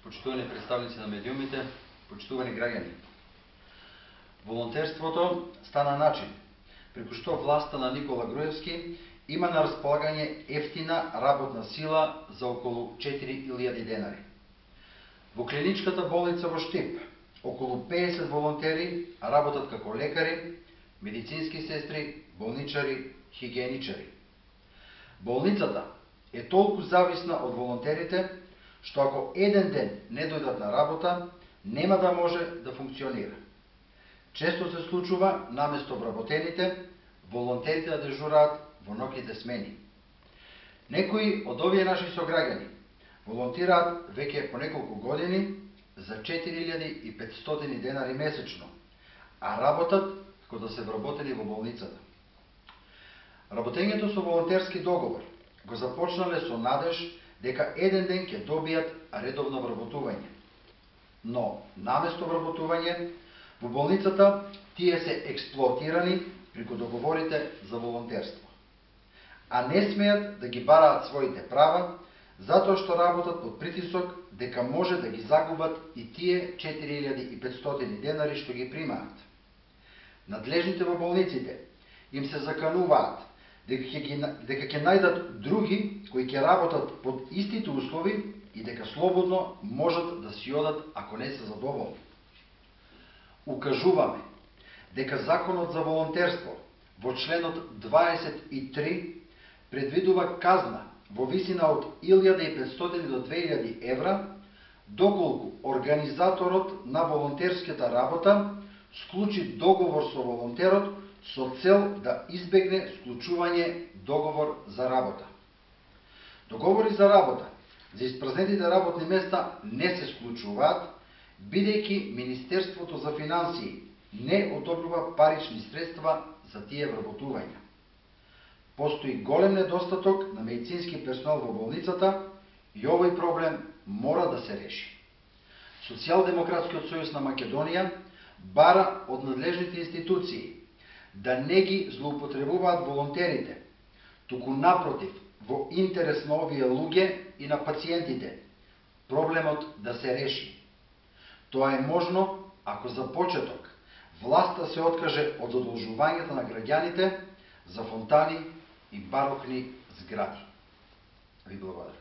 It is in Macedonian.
почитувани представници на медиумите, почитувани граѓани. Волонтерството стана начин преку што власта на Никола Груевски има на располагање ефтина работна сила за околу 4000 денари. Во клиничката болница во Штип околу 50 волонтери работат како лекари, медицински сестри, болничари, хигиеничари. Болницата е толку зависна од волонтерите, што ако еден ден не дојдат на работа, нема да може да функционира. Често се случува, наместо вработените, волонтерите да дежураат во ноќните смени. Некои од овие наши сограѓани волонтираат веќе по неколку години за 4500 денари месечно, а работат кога се вработени во болницата. Работењето со волонтерски договор го започнале со надеж дека еден ден ќе добијат редовно вработување. Но, наместо вработување, во болницата тие се експлоатирани преку договорите за волонтерство. А не смеат да ги бараат своите права, затоа што работат под притисок дека може да ги загубат и тие 4500 денари што ги примаат. Надлежните во болниците им се закануваат дека ќе најдат други кои ќе работат под истите услови и дека слободно можат да си одат ако не се задоволни. Укажуваме дека Законот за волонтерство во членот 23 предвидува казна во висина од 1500 до 2000 евра, доколку организаторот на волонтерската работа склучи договор со волонтерот со цел да избегне склучување договор за работа. Договори за работа за испразнетите работни места не се склучуваат, бидејќи Министерството за финансии не одобрува парични средства за тие вработувања. Постои голем недостаток на медицински персонал во болницата и овој проблем мора да се реши. Социјалдемократскиот сојуз на Македонија бара од надлежните институции да не ги злоупотребуваат волонтерите, туку напротив, во интерес на овие луѓе и на пациентите, проблемот да се реши. Тоа е можно ако за почеток власта се откаже од задолжувањето на граѓаните за фонтани и барокни згради. Ви благодарам.